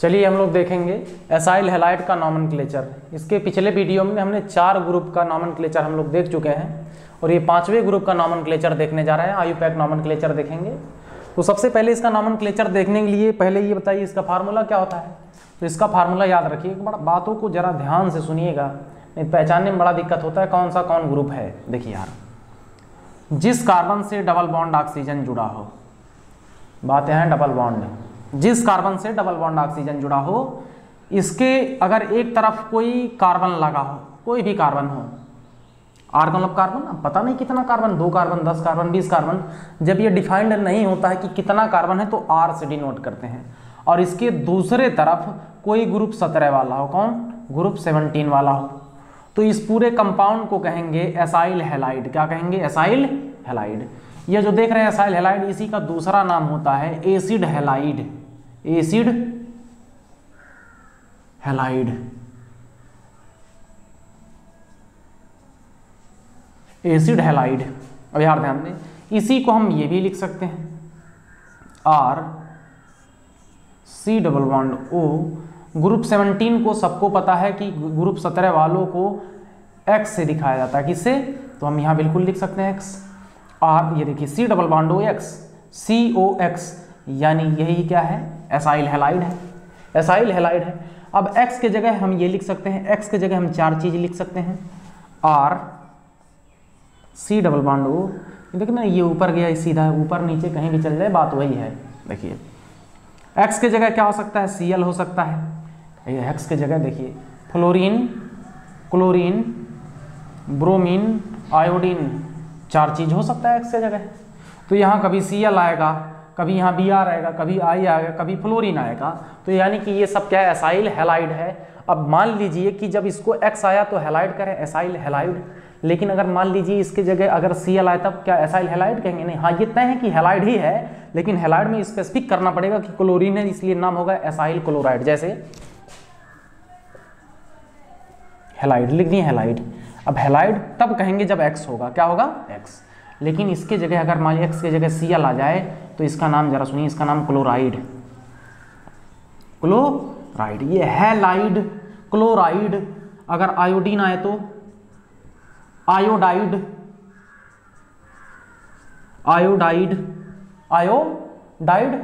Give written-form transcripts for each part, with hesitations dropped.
चलिए हम लोग देखेंगे एसाइल हैलाइड का नॉमेनक्लेचर। इसके पिछले वीडियो में हमने 4 ग्रुप का नॉमेनक्लेचर हम लोग देख चुके हैं और ये 5वें ग्रुप का नॉमेनक्लेचर देखने जा रहे हैं। आयुपैक नॉमेनक्लेचर देखेंगे। तो सबसे पहले इसका नॉमेनक्लेचर देखने के लिए पहले ये बताइए इसका फार्मूला क्या होता है। तो इसका फार्मूला याद रखिए, बड़ा बातों को जरा ध्यान से सुनिएगा, नहीं पहचानने में बड़ा दिक्कत होता है कौन सा कौन ग्रुप है। देखिए यार, जिस कार्बन से डबल बॉन्ड ऑक्सीजन जुड़ा हो, बातें हैं डबल बॉन्ड, जिस कार्बन से डबल बॉन्ड ऑक्सीजन जुड़ा हो, इसके अगर एक तरफ कोई कार्बन लगा हो, कोई भी कार्बन हो, आर्गन ऑफ कार्बन, अब पता नहीं कितना कार्बन, 2 कार्बन, 10 कार्बन, 20 कार्बन, जब ये डिफाइंड नहीं होता है कि कितना कार्बन है तो R से डिनोट करते हैं। और इसके दूसरे तरफ कोई ग्रुप 17 वाला हो, कौन, ग्रुप 17 वाला हो, तो इस पूरे कंपाउंड को कहेंगे एसाइल हैलाइड। क्या कहेंगे? Acyl halide. ये जो देख रहे हैं एसाइल हैलाइड, इसी का दूसरा नाम होता है acid halide. Acid halide, acid halide. अब यार ध्यान दें, इसी को हम ये भी लिख सकते हैं RC double bond O। Group 17 को सबको पता है कि ग्रुप 17 वालों को X से दिखाया जाता है। किससे? तो हम यहाँ बिल्कुल लिख सकते हैं X। R, ये देखिए C double bond OX, COX, यानी यही क्या है? एसाइल हैलाइड है। एसाइल हैलाइड है। अब X के जगह हम ये लिख सकते हैं, X के जगह हम 4 चीज लिख सकते हैं। RC डबल बॉन्ड O, देखिए ना, ये ऊपर गया सीधा, ऊपर नीचे कहीं भी चल जाए बात वही है। देखिए X के जगह क्या हो सकता है? Cl हो सकता है। ये X के जगह देखिए फ्लोरीन, क्लोरीन, ब्रोमीन, आयोडीन, 4 चीज हो सकता है X के जगह। तो यहाँ कभी Cl आएगा, कभी यहाँ Br आएगा, कभी I आएगा, कभी फ्लोरीन आएगा। तो यानी कि ये सब क्या है? एसाइल हैलाइड है। अब मान लीजिए कि जब इसको X आया तो हैलाइड करें, एसाइल हैलाइड। लेकिन अगर मान लीजिए इसके जगह अगर Cl आए तब क्या एसाइल हैलाइड कहेंगे? नहीं। हाँ, ये तय है कि हैलाइड ही है, लेकिन हैलाइड में स्पेसिफिक करना पड़ेगा कि क्लोरीन है, इसलिए नाम होगा एसाइल क्लोराइड। जैसे हैलाइड लिख दिए, हैलाइड। अब हैलाइड तब कहेंगे जब X होगा, क्या होगा? X। लेकिन इसके जगह अगर मान लीजिए X के जगह Cl आ जाए तो इसका नाम जरा सुनिए, इसका नाम क्लोराइड। क्लोराइड, ये हैलाइड क्लोराइड। अगर आयोडीन आए तो आयोडाइड, आयोडाइड, आयोडाइड।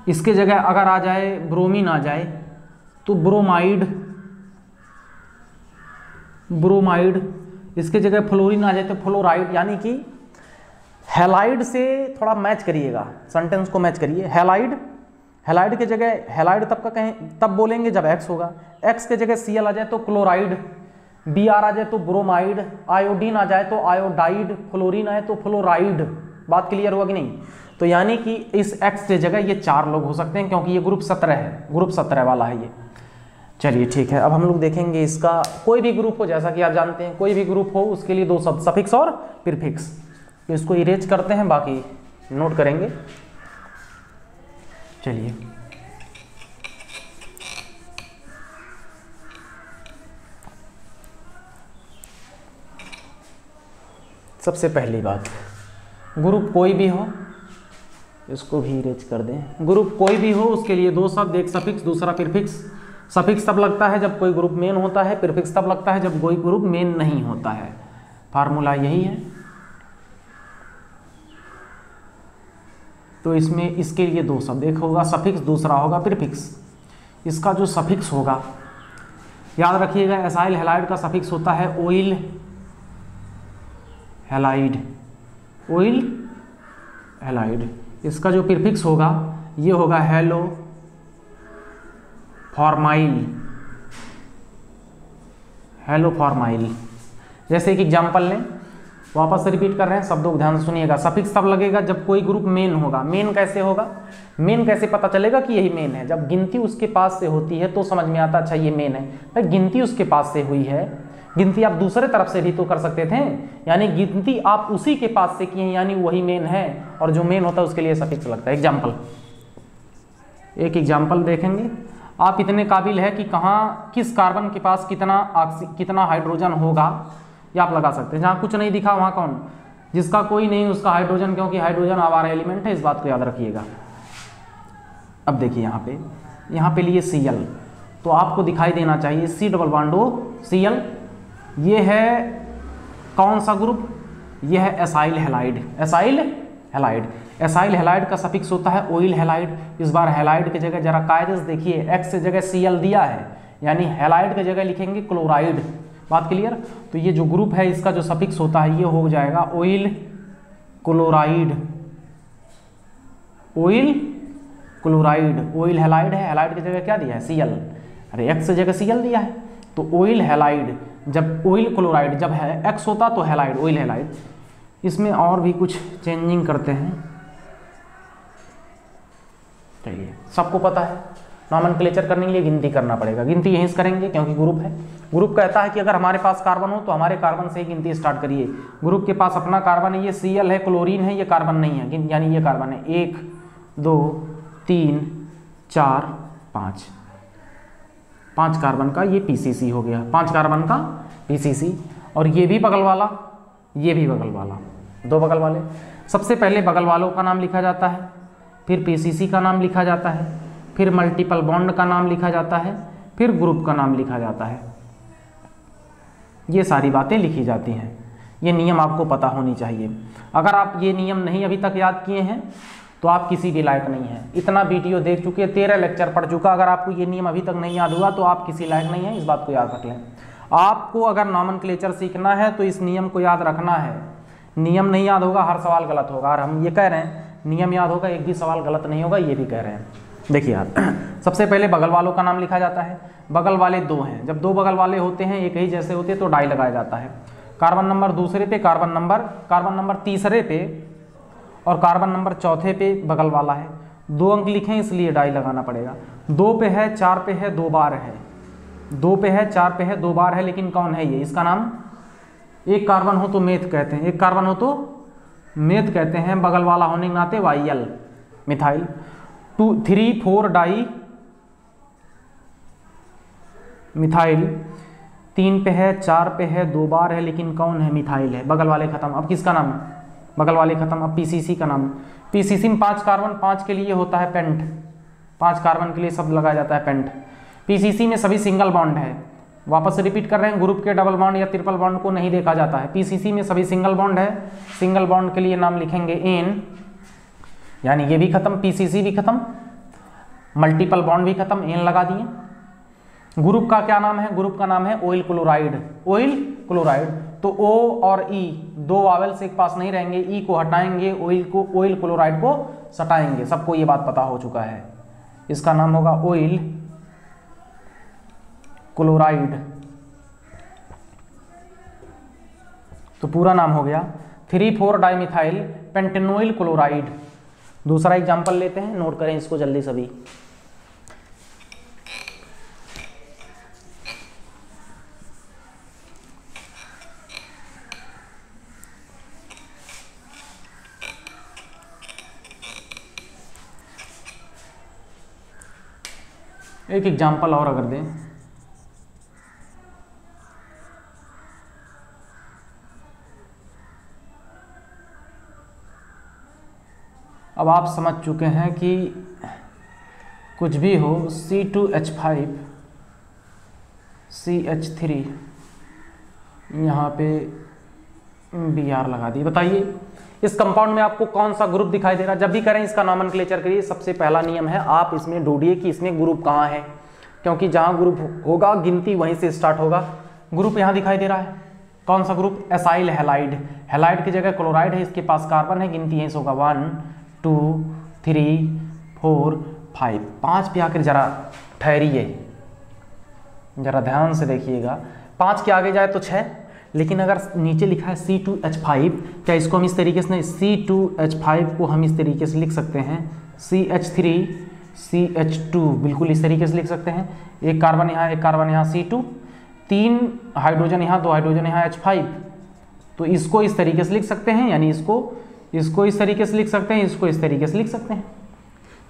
इसके जगह अगर आ जाए ब्रोमीन आ जाए तो ब्रोमाइड, ब्रोमाइड। इसके जगह फ्लोरीन आ जाए तो फ्लोराइड। यानी कि हैलाइड से थोड़ा मैच करिएगा, सेंटेंस को मैच करिए। हैलाइड, हैलाइड के जगह हैलाइड तब का कहें, तब बोलेंगे जब X होगा। X के जगह Cl आ जाए तो क्लोराइड, Br आ जाए तो ब्रोमाइड, आयोडीन आ जाए तो आयोडाइड, फ्लोरीन आए तो फ्लोराइड। बात क्लियर हुआ कि नहीं? तो यानी कि इस X के जगह ये 4 लोग हो सकते हैं, क्योंकि ये ग्रुप 17 है, ग्रुप 17 वाला है ये। चलिए ठीक है, अब हम लोग देखेंगे इसका कोई भी ग्रुप हो, जैसा कि आप जानते हैं कोई भी ग्रुप हो उसके लिए 2 शब्द, सफिक्स और प्रीफिक्स। तो इसको इरेज करते हैं, बाकी नोट करेंगे। चलिए सबसे पहली बात, ग्रुप कोई भी हो, इसको भी इरेज कर दें। ग्रुप कोई भी हो उसके लिए 2 शब्द, एक सफिक्स दूसरा प्रीफिक्स। सफिक्स तब लगता है जब कोई ग्रुप मेन होता है, प्रीफिक्स तब लगता है जब कोई ग्रुप मेन नहीं होता है। फार्मूला यही है। तो इसमें इसके लिए 2 शब्द, एक होगा सफिक्स दूसरा होगा प्रीफिक्स। इसका जो सफिक्स होगा याद रखिएगा, एसाइल हैलाइड का सफिक्स होता है ओइल हैलाइड, ओइल हैलाइड। इसका जो प्रीफिक्स होगा ये होगा हेलो फॉर्माइल, हेलो फॉर्माइल। जैसे एक एग्जांपल लें, वापस से रिपीट कर रहे हैं, शब्दों को ध्यान से सुनिएगा। सफिक्स तब लगेगा जब कोई ग्रुप मेन होगा। मेन कैसे होगा? मेन कैसे पता चलेगा कि यही मेन है? जब गिनती उसके पास से होती है तो समझ में आता अच्छा ये मेन है। भाई गिनती उसके पास से हुई है, गिनती आप दूसरे तरफ से भी तो कर सकते थे, यानी गिनती आप उसी के पास से किए, यानी वही मेन है, और जो मेन होता है उसके लिए सफिक्स लगता है। एग्जाम्पल, एक एग्जाम्पल देखेंगे। आप इतने काबिल है कि कहाँ किस कार्बन के पास कितना हाइड्रोजन होगा, ये आप लगा सकते हैं। जहाँ कुछ नहीं दिखा वहाँ कौन, जिसका कोई नहीं उसका हाइड्रोजन, क्योंकि हाइड्रोजन आवारा एलिमेंट है, इस बात को याद रखिएगा। अब देखिए यहाँ पे लिए Cl, तो आपको दिखाई देना चाहिए C double bond O Cl। ये है कौन सा ग्रुप? ये है acyl halide. Acyl halide, acyl halide का सफिक्स होता है ओइल हैलाइड। इस बार हैलाइड की जगह जरा कायदे से देखिए, X की जगह Cl दिया है, यानी हैलाइड की जगह लिखेंगे क्लोराइड। बात क्लियर? तो ये जो ग्रुप है इसका जो सफिक्स होता है ये हो जाएगा oil chloride. Oil chloride, oil halide है, हैलाइड की जगह क्या दिया है? Cl। अरे X की जगह Cl दिया है, तो ओइल हैलाइड। जब ओइल क्लोराइड जब है X होता तो हैलाइड, ओइल हैलाइड। इसमें और भी कुछ चेंजिंग करते हैं, चलिए सबको पता है नॉमेनक्लेचर करने के लिए गिनती करना पड़ेगा। गिनती यहीं से करेंगे क्योंकि ग्रुप है। ग्रुप कहता है कि अगर हमारे पास कार्बन हो तो हमारे कार्बन से ही गिनती स्टार्ट करिए। ग्रुप के पास अपना कार्बन है, ये Cl है, क्लोरीन है, ये कार्बन नहीं है, यानी ये कार्बन है 1 2 3 4 5। 5 कार्बन का ये PCC हो गया, 5 कार्बन का PCC। और ये भी बगल वाला, ये भी बगल वाला, 2 बगल वाले। सबसे पहले बगल वालों का नाम लिखा जाता है, फिर PCC का नाम लिखा जाता है, फिर मल्टीपल बॉन्ड का नाम लिखा जाता है, फिर ग्रुप का नाम लिखा जाता है। ये सारी बातें लिखी जाती हैं। ये नियम आपको पता होनी चाहिए। अगर आप ये नियम नहीं अभी तक याद किए हैं तो आप किसी भी लायक नहीं हैं। इतना वीडियो देख चुके, 13 लेक्चर पढ़ चुका, अगर आपको ये नियम अभी तक नहीं याद हुआ तो आप किसी लायक नहीं हैं, इस बात को याद रख लें। आपको अगर नॉमेनक्लेचर सीखना है तो इस नियम को याद रखना है। नियम नहीं याद होगा हर सवाल गलत होगा, और हम ये कह रहे हैं नियम याद होगा एक भी सवाल गलत नहीं होगा, ये भी कह रहे हैं। देखिए यार, सबसे पहले बगल वालों का नाम लिखा जाता है। बगल वाले 2 हैं, जब 2 बगल वाले होते हैं एक ही जैसे होते हैं तो डाई लगाया जाता है। कार्बन नंबर दूसरे पे, कार्बन नंबर तीसरे पे और कार्बन नंबर चौथे पे बगल वाला है। 2 अंक लिखें इसलिए डाई लगाना पड़ेगा। 2 पे है, 4 पे है, 2 बार है। 2 पे है, 4 पे है, 2 बार है, लेकिन कौन है ये? इसका नाम, एक कार्बन हो तो मेथ कहते हैं, एक कार्बन हो तो मेथ कहते हैं, बगल वाला होने के नाते YL मिथाइल। 2 3 4 di methyl. 3 पे है, 4 पे है, 2 बार है, लेकिन कौन है? मिथाइल है। बगल वाले खत्म। अब किसका नाम? बगल वाले खत्म। अब PCC का नाम। PCC में 5 कार्बन, 5 के लिए होता है पेंट। 5 कार्बन के लिए सब लगाया जाता है पेंट। PCC में सभी सिंगल बॉन्ड है। वापस रिपीट कर रहे हैं, ग्रुप के डबल बॉन्ड या ट्रिपल बॉन्ड को नहीं देखा जाता है। PCC में सभी सिंगल बॉन्ड है। सिंगल बॉन्ड के लिए नाम लिखेंगे N, यानी ये भी खत्म, PCC भी खत्म, मल्टीपल बॉन्ड भी खत्म, N लगा दिए। ग्रुप का क्या नाम है? ग्रुप का नाम है ऑयल क्लोराइड। ऑयल क्लोराइड, तो O और E 2 वावेल्स एक पास नहीं रहेंगे, E को हटाएंगे, ऑयल क्लोराइड को सटाएंगे। सबको ये बात पता हो चुका है। इसका नाम होगा ऑयल क्लोराइड। तो पूरा नाम हो गया 3,4 डाइमिथाइल पेंटेनोइल क्लोराइड। दूसरा एग्जांपल लेते हैं, नोट करें इसको जल्दी सभी। एक एग्जांपल और अगर दें, अब आप समझ चुके हैं कि कुछ भी हो C2H5 CH3 यहाँ पे Br लगा दिए। बताइए इस कंपाउंड में आपको कौन सा ग्रुप दिखाई दे रहा है? जब भी करें इसका नॉमेनक्लेचर करिए, सबसे पहला नियम है आप इसमें ढूंढिए कि इसमें ग्रुप कहाँ है, क्योंकि जहाँ ग्रुप होगा गिनती वहीं से स्टार्ट होगा। ग्रुप यहाँ दिखाई दे रहा है, कौन सा ग्रुप? Acyl halide. हैलाइड की जगह क्लोराइड है, इसके पास कार्बन है, गिनती यहीं से होगा 1 2 3 4 5। 5 पे आकर जरा ठहरिए, जरा ध्यान से देखिएगा। 5 के आगे जाए तो 6, लेकिन अगर नीचे लिखा है C2H5, क्या इसको हम इस तरीके से नहीं, C2H5 को हम इस तरीके से लिख सकते हैं CH3 CH2, बिल्कुल इस तरीके से लिख सकते हैं। एक कार्बन यहाँ, एक कार्बन यहाँ, C2, 3 हाइड्रोजन यहाँ, 2 हाइड्रोजन यहाँ, H5। तो इसको इस तरीके से लिख सकते हैं, यानी इसको इस तरीके से लिख सकते हैं, इसको इस तरीके से लिख सकते हैं।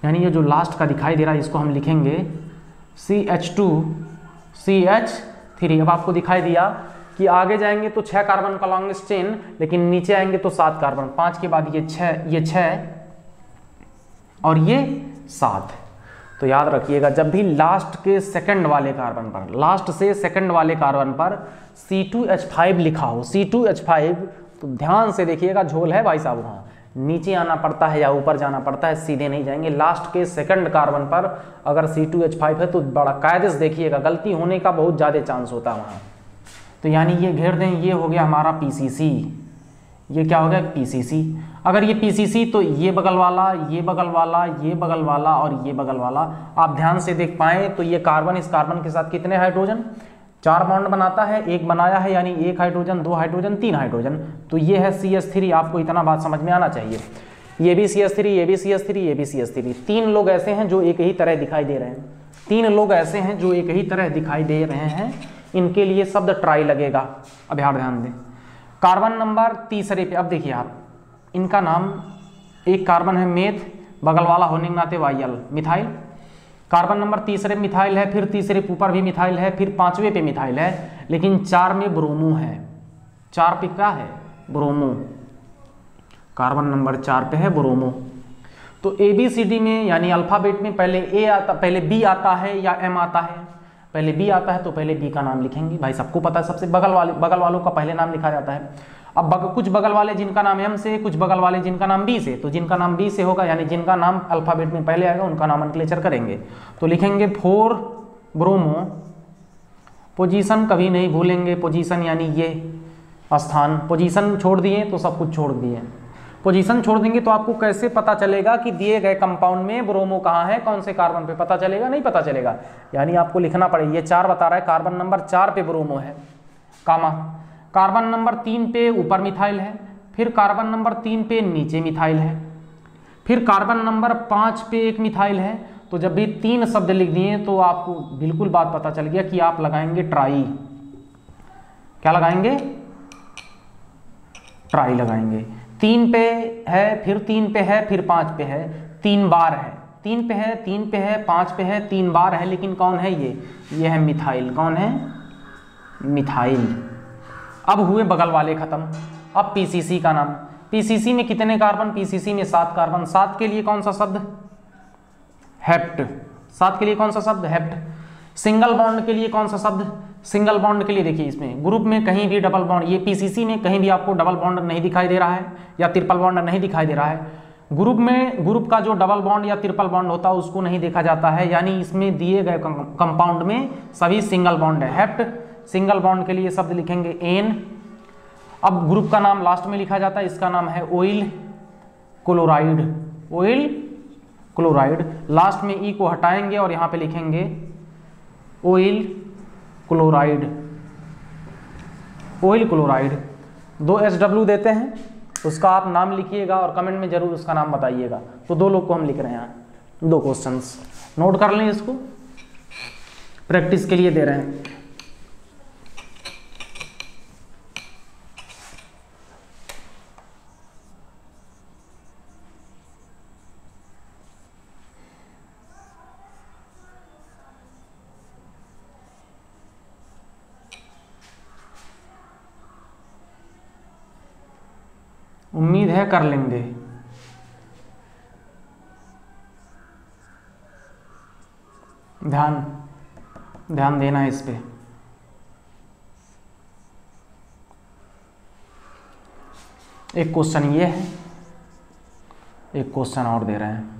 यानी ये जो लास्ट का दिखाई दे रहा है इसको हम लिखेंगे CH2 CH3। अब आपको दिखाई दिया कि आगे जाएंगे तो 6 कार्बन का लॉन्गेस्ट चेन, लेकिन नीचे आएंगे तो 7 कार्बन। 5 के बाद ये 6 और ये 7। तो याद रखिएगा, जब भी लास्ट के सेकंड वाले कार्बन पर, लास्ट से सेकंड वाले कार्बन पर C2H5 लिखा हो, C2H5, तो ध्यान से देखिएगा, झोल है भाई साहब, वहाँ नीचे आना पड़ता है या ऊपर जाना पड़ता है, सीधे नहीं जाएंगे। लास्ट के सेकंड कार्बन पर अगर C2H5 है तो बड़ा कायदे से देखिएगा, गलती होने का बहुत ज़्यादा चांस होता है वहाँ। तो यानी ये घेर दें, ये हो गया हमारा PCC, ये क्या हो गया PCC। अगर ये PCC तो ये बगल वाला, ये बगल वाला, ये बगल वाला और ये बगल वाला, आप ध्यान से देख पाएँ तो ये कार्बन इस कार्बन के साथ कितने हाइड्रोजन, 4 बॉन्ड बनाता है, एक बनाया है, यानी 1 हाइड्रोजन, 2 हाइड्रोजन, 3 हाइड्रोजन, तो ये है CH3। आपको इतना बात समझ में आना चाहिए, ये भी CH3, ये भी CH3, ये भी CH3। 3 लोग ऐसे हैं जो एक ही तरह दिखाई दे रहे हैं, 3 लोग ऐसे हैं जो एक ही तरह दिखाई दे रहे हैं, इनके लिए शब्द ट्राई लगेगा। अब यार ध्यान दें, कार्बन नंबर तीसरे पे, अब देखिए आप, इनका नाम, एक कार्बन है मेथ, बगल वाला होने के नाते YL, मिथाइल। कार्बन नंबर तीसरे मिथाइल है, फिर तीसरे ऊपर भी मिथाइल है, फिर 5वें पे मिथाइल है, लेकिन 4 में ब्रोमो है। 4 पे क्या है, ब्रोमो। कार्बन नंबर 4 पे है ब्रोमो। तो ABCD में यानी अल्फाबेट में पहले A आता, पहले B आता है या M आता है, पहले B आता है तो पहले B का नाम लिखेंगे। भाई सबको पता है, सबसे बगल वालों का पहले नाम लिखा जाता है। अब कुछ बगल वाले जिनका नाम M से, कुछ बगल वाले जिनका नाम B से, तो जिनका नाम B से होगा यानी जिनका नाम अल्फाबेट में पहले आएगा उनका नॉमेनक्लेचर करेंगे। तो लिखेंगे 4 ब्रोमो, पोजीशन कभी नहीं भूलेंगे, पोजीशन यानी ये स्थान, पोजीशन छोड़ दिए तो सब कुछ छोड़ दिए। पोजीशन छोड़ देंगे तो आपको कैसे पता चलेगा कि दिए गए कंपाउंड में ब्रोमो कहाँ है, कौन से कार्बन पे, पता चलेगा नहीं पता चलेगा, यानी आपको लिखना पड़ेगा। ये 4 बता रहा है, कार्बन नंबर 4 पे ब्रोमो है, कामा। कार्बन नंबर 3 पे ऊपर मिथाइल है, फिर कार्बन नंबर 3 पे नीचे मिथाइल है, फिर कार्बन नंबर 5 पे एक मिथाइल है। तो जब भी 3 शब्द लिख दिए तो आपको बिल्कुल बात पता चल गया कि आप लगाएंगे ट्राई। क्या लगाएंगे, ट्राई लगाएंगे। 3 पे है, फिर 3 पे है, फिर 5 पे है, 3 बार है, 3 पे है, 3 पे है, 5 पे है, 3 बार है, लेकिन कौन है ये है मिथाइल। कौन है, मिथाइल। अब हुए बगल वाले खत्म। अब PCC का नाम, PCC में कितने कार्बन, PCC में 7 कार्बन। 7 के लिए कौन सा शब्द, हेप्ट। 7 के लिए कौन सा शब्द, हेप्ट। सिंगल बॉन्ड के लिए कौन सा शब्द, सिंगल बॉन्ड के लिए देखिए, इसमें ग्रुप में कहीं भी डबल बॉन्ड, ये PCC में कहीं भी आपको डबल बॉन्ड नहीं दिखाई दे रहा है या ट्रिपल बॉन्ड नहीं दिखाई दे रहा है। ग्रुप में, ग्रुप का जो डबल बॉन्ड या ट्रिपल बॉन्ड होता है उसको नहीं देखा जाता है, यानी इसमें दिए गए कंपाउंड में सभी सिंगल बॉन्ड है। हेप्ट सिंगल बॉन्ड के लिए शब्द लिखेंगे एन। अब ग्रुप का नाम लास्ट में लिखा जाता है, इसका नाम है oil chloride. Oil chloride, last में ई को हटाएंगे और यहाँ पे लिखेंगे oil chloride. Oil chloride 2 SW देते हैं, उसका आप नाम लिखिएगा और कमेंट में जरूर उसका नाम बताइएगा। तो 2 लोग को हम लिख रहे हैं, 2 क्वेश्चंस नोट कर लें, इसको प्रैक्टिस के लिए दे रहे हैं। उम्मीद है कर लेंगे। ध्यान देना है इस पे। एक क्वेश्चन ये है, एक क्वेश्चन और दे रहे हैं।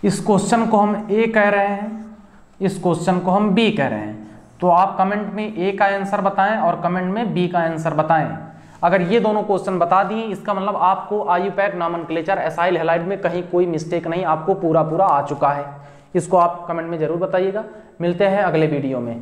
इस क्वेश्चन को हम ए कह रहे हैं, इस क्वेश्चन को हम बी कह रहे हैं। तो आप कमेंट में ए का आंसर बताएं और कमेंट में बी का आंसर बताएं। अगर ये दोनों क्वेश्चन बता दिए इसका मतलब आपको आयुपैक नॉमेनक्लेचर एसाइल हैलाइड में कहीं कोई मिस्टेक नहीं, आपको पूरा आ चुका है। इसको आप कमेंट में जरूर बताइएगा। मिलते हैं अगले वीडियो में।